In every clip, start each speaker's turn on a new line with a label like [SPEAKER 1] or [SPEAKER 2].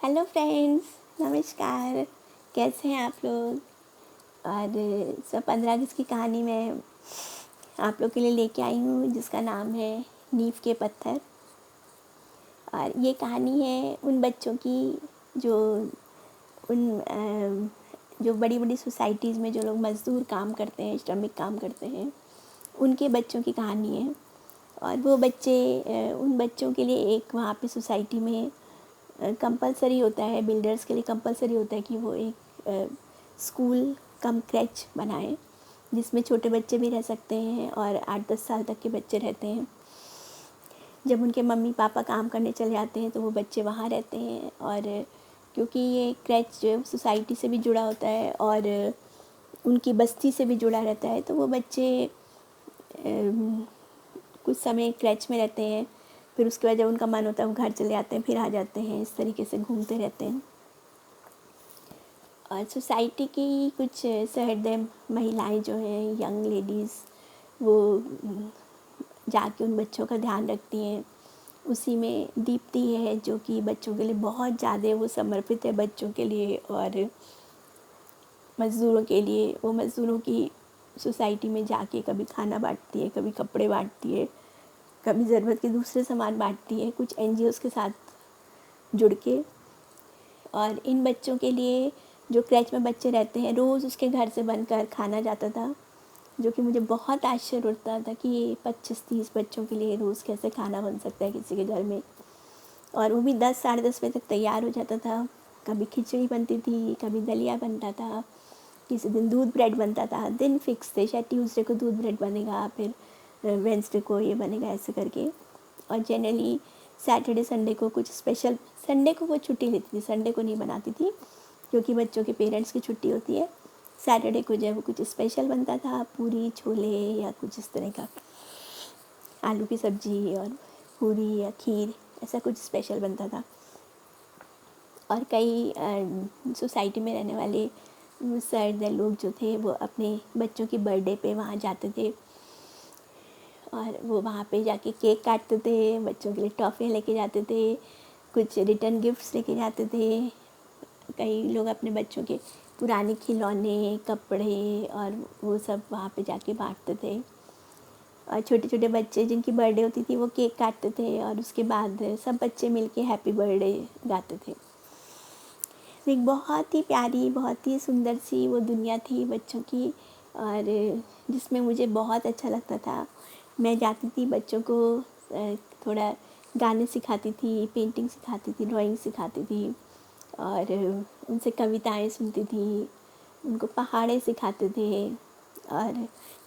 [SPEAKER 1] Hello friends, नमस्कार। कैसे हैं आप लोग? और 15 अगस्त की कहानी मैं आप लोग के लिए लेके आई हूँ, जिसका नाम है नींव के पत्थर। और ये कहानी है उन बच्चों की जो जो बड़ी बड़ी सोसाइटीज़ में जो लोग मज़दूर काम करते हैं, श्रमिक काम करते हैं, उनके बच्चों की कहानी है। और वो बच्चे उन बच्चों के लिए एक वहाँ पे सोसाइटी में कंपलसरी होता है, बिल्डर्स के लिए कंपलसरी होता है कि वो एक स्कूल कम क्रैच बनाएं, जिसमें छोटे बच्चे भी रह सकते हैं और 8-10 साल तक के बच्चे रहते हैं। जब उनके मम्मी पापा काम करने चले जाते हैं तो वो बच्चे वहाँ रहते हैं। और क्योंकि ये क्रैच जो है सोसाइटी से भी जुड़ा होता है और उनकी बस्ती से भी जुड़ा रहता है, तो वो बच्चे कुछ समय क्रैच में रहते हैं, फिर उसके बाद जब उनका मन होता है वो घर चले जाते हैं, फिर आ जाते हैं। इस तरीके से घूमते रहते हैं। और सोसाइटी की कुछ सहृदय महिलाएं जो हैं, यंग लेडीज़, वो जाके उन बच्चों का ध्यान रखती हैं। उसी में दीप्ति है, जो कि बच्चों के लिए बहुत ज़्यादा वो समर्पित है, बच्चों के लिए और मज़दूरों के लिए। वो मज़दूरों की सोसाइटी में जाके कभी खाना बांटती है, कभी कपड़े बांटती है, कभी ज़रूरत के दूसरे सामान बांटती है, कुछ NGOs के साथ जुड़ के। और इन बच्चों के लिए, जो क्रैच में बच्चे रहते हैं, रोज़ उसके घर से बनकर खाना जाता था, जो कि मुझे बहुत आश्चर्य उठता था कि 25-30 बच्चों के लिए रोज़ कैसे खाना बन सकता है किसी के घर में। और वो भी 10 साढ़े 10 बजे तक तैयार हो जाता था। कभी खिचड़ी बनती थी, कभी दलिया बनता था, किसी दिन दूध ब्रेड बनता था। दिन फिक्स थे, शायद ट्यूसडे को दूध ब्रेड बनेगा, फिर वेंसडे को ये बनेगा, ऐसे करके। और जनरली सैटरडे संडे को कुछ स्पेशल, संडे को वो छुट्टी लेती थी, संडे को नहीं बनाती थी क्योंकि बच्चों के पेरेंट्स की छुट्टी होती है। सैटरडे को जब कुछ स्पेशल बनता था, पूरी छोले या कुछ इस तरह का, आलू की सब्ज़ी और पूरी या खीर, ऐसा कुछ स्पेशल बनता था। और कई सोसाइटी में रहने वाले सर्द लोग जो थे, वो अपने बच्चों की बर्थडे पे वहाँ जाते थे और वो वहाँ पे जाके केक काटते थे, बच्चों के लिए टॉफ़ियाँ लेके जाते थे, कुछ रिटर्न गिफ्ट्स लेके जाते थे। कई लोग अपने बच्चों के पुराने खिलौने, कपड़े और वो सब वहाँ पे जाके बांटते थे। और छोटे छोटे बच्चे जिनकी बर्थडे होती थी, वो केक काटते थे और उसके बाद सब बच्चे मिलके हैप्पी बर्थडे गाते थे। एक बहुत ही प्यारी, बहुत ही सुंदर सी वो दुनिया थी बच्चों की, और जिसमें मुझे बहुत अच्छा लगता था। मैं जाती थी, बच्चों को थोड़ा गाने सिखाती थी, पेंटिंग सिखाती थी, ड्राइंग सिखाती थी और उनसे कविताएं सुनती थी, उनको पहाड़े सिखाते थे। और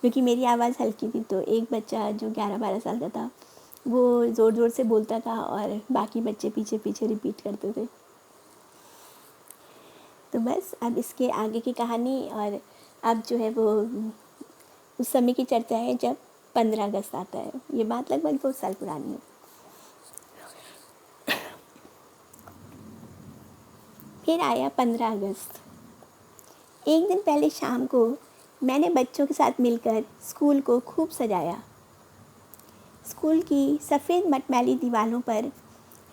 [SPEAKER 1] क्योंकि मेरी आवाज़ हल्की थी, तो एक बच्चा जो 11-12 साल का था, वो ज़ोर ज़ोर से बोलता था और बाकी बच्चे पीछे पीछे रिपीट करते थे। तो बस अब इसके आगे की कहानी, और अब जो है वो उस समय की चर्चा है जब 15 अगस्त आता है। ये बात लगभग 2 साल पुरानी है। फिर आया 15 अगस्त। एक दिन पहले शाम को मैंने बच्चों के साथ मिलकर स्कूल को खूब सजाया। स्कूल की सफ़ेद मटमैली दीवारों पर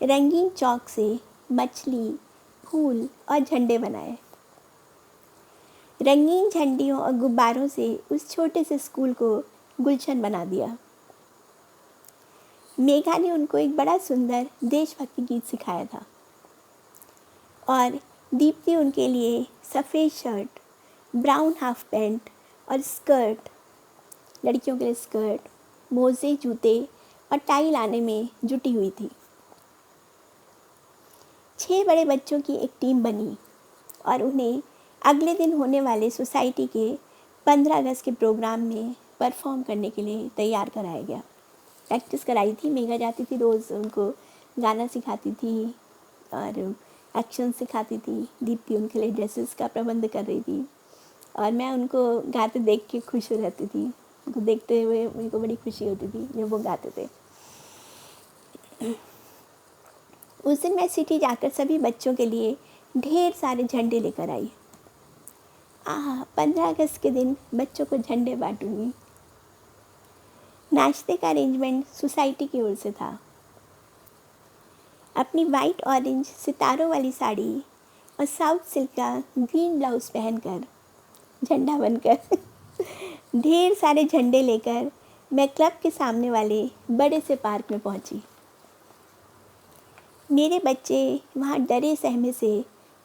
[SPEAKER 1] रंगीन चौक से मछली, फूल और झंडे बनाए। रंगीन झंडियों और गुब्बारों से उस छोटे से स्कूल को गुलशन बना दिया। मेघा ने उनको एक बड़ा सुंदर देशभक्ति गीत सिखाया था और दीप्ति उनके लिए सफ़ेद शर्ट, ब्राउन हाफ पैंट और स्कर्ट, लड़कियों के लिए स्कर्ट, मोजे, जूते और टाई लाने में जुटी हुई थी। 6 बड़े बच्चों की एक टीम बनी और उन्हें अगले दिन होने वाले सोसाइटी के 15 अगस्त के प्रोग्राम में परफॉर्म करने के लिए तैयार कराया गया। प्रैक्टिस कराई थी। मेघा जाती थी, रोज़ उनको गाना सिखाती थी और एक्शन सिखाती थी। दीप्ति उनके लिए ड्रेसेस का प्रबंध कर रही थी और मैं उनको गाते देख के खुश हो रहती थी। उनको देखते हुए मेरे को बड़ी खुशी होती थी जब वो गाते थे। उस दिन मैं सिटी जाकर सभी बच्चों के लिए ढेर सारे झंडे लेकर आई। 15 अगस्त के दिन बच्चों को झंडे बांटूंगी। नाश्ते का अरेंजमेंट सोसाइटी की ओर से था। अपनी वाइट ऑरेंज सितारों वाली साड़ी और साउथ सिल्क का ग्रीन ब्लाउज़ पहनकर, झंडा बनकर ढेर सारे झंडे लेकर मैं क्लब के सामने वाले बड़े से पार्क में पहुंची। मेरे बच्चे वहाँ डरे सहमे से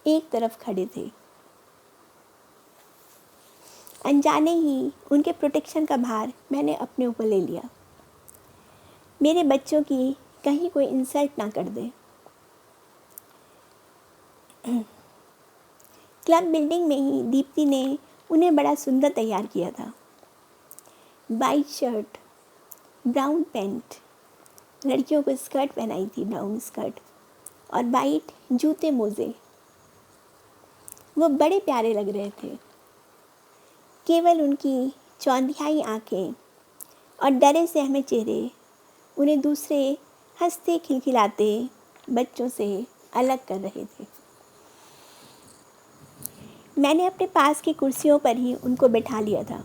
[SPEAKER 1] एक तरफ खड़े थे। अनजाने ही उनके प्रोटेक्शन का भार मैंने अपने ऊपर ले लिया। मेरे बच्चों की कहीं कोई इंसल्ट ना कर दे। क्लब बिल्डिंग में ही दीप्ति ने उन्हें बड़ा सुंदर तैयार किया था। वाइट शर्ट, ब्राउन पैंट, लड़कियों को स्कर्ट पहनाई थी, ब्राउन स्कर्ट, और वाइट जूते मोजे। वो बड़े प्यारे लग रहे थे। केवल उनकी चौंधियाई आँखें और डरे से हमें चेहरे उन्हें दूसरे हंसते खिलखिलाते बच्चों से अलग कर रहे थे। मैंने अपने पास की कुर्सियों पर ही उनको बैठा लिया था।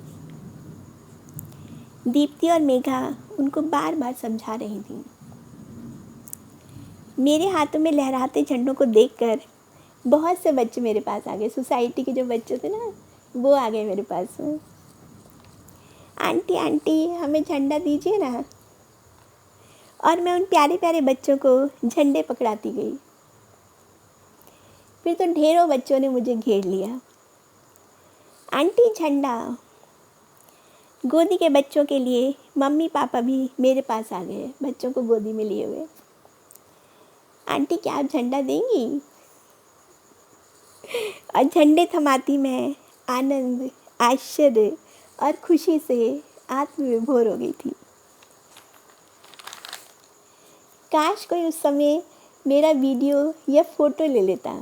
[SPEAKER 1] दीप्ति और मेघा उनको बार बार समझा रही थी। मेरे हाथों में लहराते झंडों को देखकर बहुत से बच्चे मेरे पास आ गए। सोसाइटी के जो बच्चे थे ना, वो आ गए मेरे पास में। आंटी आंटी हमें झंडा दीजिए ना। और मैं उन प्यारे प्यारे बच्चों को झंडे पकड़ाती गई। फिर तो ढेरों बच्चों ने मुझे घेर लिया। आंटी झंडा। गोदी के बच्चों के लिए मम्मी पापा भी मेरे पास आ गए, बच्चों को गोदी में लिए हुए। आंटी क्या आप झंडा देंगी? और झंडे थमाती मैं आनंद, आश्चर्य और खुशी से आत्मविभोर हो गई थी। काश कोई उस समय मेरा वीडियो या फ़ोटो ले लेता।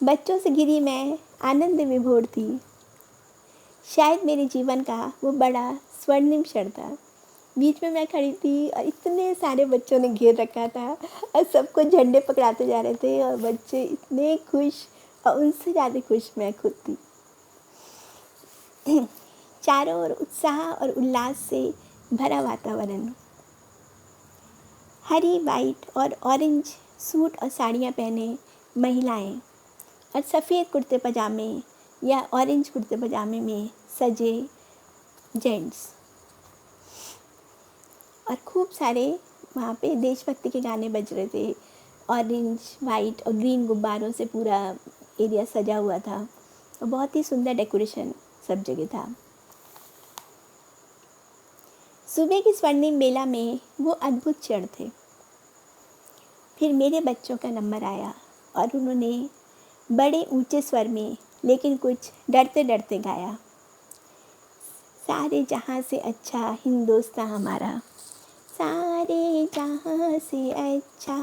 [SPEAKER 1] बच्चों से घिरी मैं आनंद विभोर थी। शायद मेरे जीवन का वो बड़ा स्वर्णिम क्षण था। बीच में मैं खड़ी थी और इतने सारे बच्चों ने घेर रखा था और सबको झंडे पकड़ाते जा रहे थे और बच्चे इतने खुश, और उनसे ज़्यादा खुश मैं खुद थी। चारों ओर उत्साह और उल्लास से भरा वातावरण। हरी, वाइट और ऑरेंज सूट और साड़ियाँ पहने महिलाएं और सफ़ेद कुर्ते पजामे या ऑरेंज कुर्ते पजामे में सजे जेंट्स, और खूब सारे वहाँ पे देशभक्ति के गाने बज रहे थे। ऑरेंज, वाइट और ग्रीन गुब्बारों से पूरा एरिया सजा हुआ था और बहुत ही सुंदर डेकोरेशन सब जगह था। सुबह की स्वर्णिम बेला में वो अद्भुत क्षण थे। फिर मेरे बच्चों का नंबर आया और उन्होंने बड़े ऊंचे स्वर में लेकिन कुछ डरते डरते गाया। सारे जहां से अच्छा हिंदुस्तान हमारा, सारे जहां से अच्छा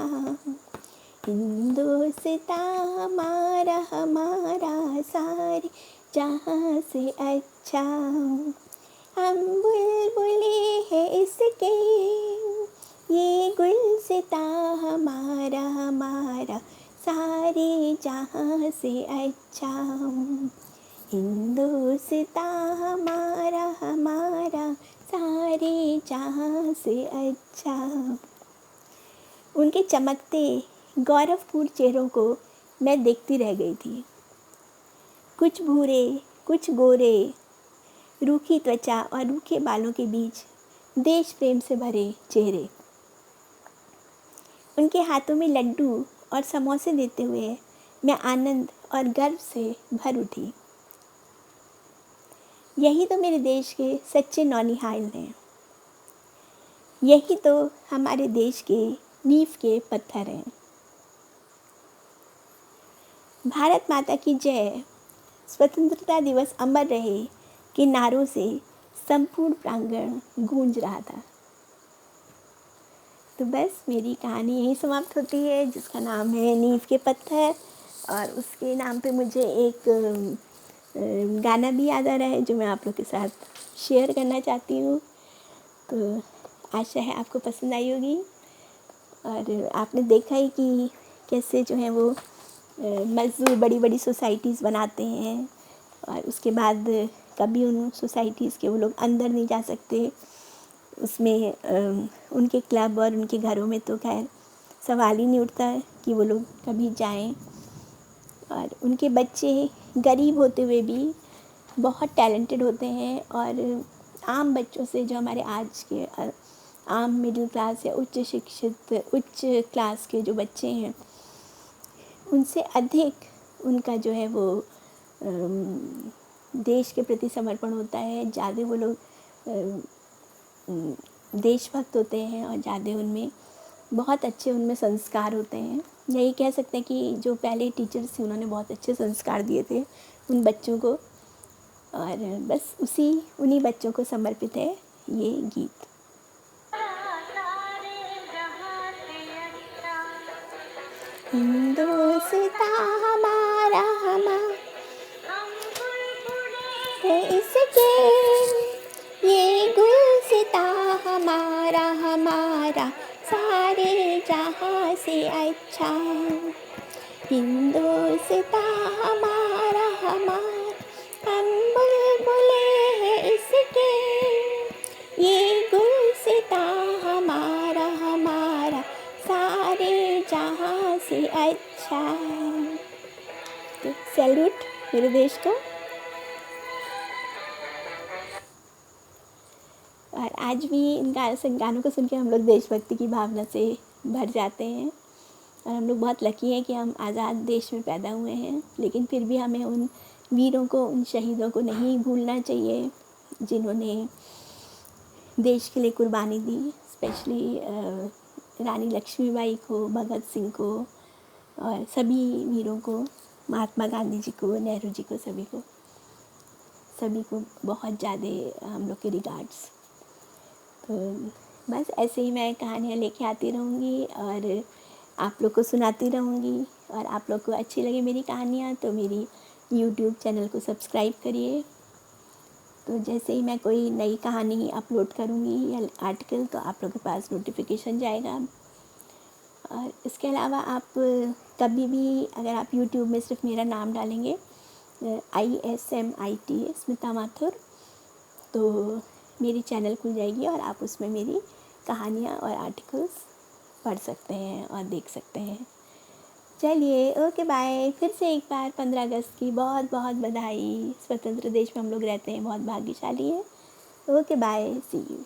[SPEAKER 1] हिंदुस्तान हमारा, हमारा सारे जहां से अच्छा। हम बुलबुले हैं इसके, ये गुलसितां हमारा, हमारा सारे जहां से अच्छा। हिंदुस्तान हमारा, हमारा सारे जहां से अच्छा। उनके चमकते गौरवपूर्ण चेहरों को मैं देखती रह गई थी। कुछ भूरे, कुछ गोरे, रूखी त्वचा और रूखे बालों के बीच देश प्रेम से भरे चेहरे। उनके हाथों में लड्डू और समोसे देते हुए मैं आनंद और गर्व से भर उठी। यही तो मेरे देश के सच्चे नौनिहाल हैं। यही तो हमारे देश के नींव के पत्थर हैं। भारत माता की जय, स्वतंत्रता दिवस अमर रहे के नारों से संपूर्ण प्रांगण गूंज रहा था। तो बस मेरी कहानी यहीं समाप्त होती है, जिसका नाम है नींव के पत्थर। और उसके नाम पे मुझे एक गाना भी याद आ रहा है जो मैं आप लोग के साथ शेयर करना चाहती हूँ। तो आशा है आपको पसंद आई होगी। और आपने देखा ही कि कैसे जो है वो मज़दूर बड़ी बड़ी सोसाइटीज़ बनाते हैं और उसके बाद कभी उन सोसाइटीज़ के वो लोग अंदर नहीं जा सकते। उसमें उनके क्लब और उनके घरों में तो खैर सवाल ही नहीं उठता है कि वो लोग कभी जाएं। और उनके बच्चे गरीब होते हुए भी बहुत टैलेंटेड होते हैं और आम बच्चों से, जो हमारे आज के आम मिडिल क्लास या उच्च शिक्षित उच्च क्लास के जो बच्चे हैं, उनसे अधिक उनका जो है वो देश के प्रति समर्पण होता है। ज़्यादा वो लोग देशभक्त होते हैं और ज़्यादा उनमें बहुत अच्छे उनमें संस्कार होते हैं। यही कह सकते हैं कि जो पहले टीचर्स थे उन्होंने बहुत अच्छे संस्कार दिए थे उन बच्चों को, और बस उन्हीं बच्चों को समर्पित है ये गीत। हिंदुस्ता हमारा है इसके, ये गुलसिता हमारा सारे जहाँ से अच्छा। हिंदुस्ता हमारा हम बुलबुले हैं इसके, ये गुलसिता हमारा सारे जहाँ से अच्छा। तो सैल्यूट मेरे देश को। और आज भी इन गानों को सुन के हम लोग देशभक्ति की भावना से भर जाते हैं। और हम लोग बहुत लकी हैं कि हम आज़ाद देश में पैदा हुए हैं, लेकिन फिर भी हमें उन वीरों को, उन शहीदों को नहीं भूलना चाहिए जिन्होंने देश के लिए कुर्बानी दी। स्पेशली रानी लक्ष्मीबाई को, भगत सिंह को और सभी वीरों को, महात्मा गांधी जी को, नेहरू जी को, सभी को बहुत ज़्यादा हम लोग के रिगार्ड्स। तो बस ऐसे ही मैं कहानियाँ लेके आती रहूँगी और आप लोग को सुनाती रहूँगी। और आप लोग को अच्छी लगे मेरी कहानियाँ तो मेरी YouTube चैनल को सब्सक्राइब करिए। तो जैसे ही मैं कोई नई कहानी अपलोड करूँगी या आर्टिकल, तो आप लोग के पास नोटिफिकेशन जाएगा। और इसके अलावा आप कभी भी अगर आप YouTube में सिर्फ मेरा नाम डालेंगे ISMIT स्मिता माथुर, तो मेरी चैनल खुल जाएगी और आप उसमें मेरी कहानियाँ और आर्टिकल्स पढ़ सकते हैं और देख सकते हैं। चलिए, ओके बाय। फिर से एक बार 15 अगस्त की बहुत बहुत बधाई। स्वतंत्र देश में हम लोग रहते हैं, बहुत भाग्यशाली है। Okay bye, see you.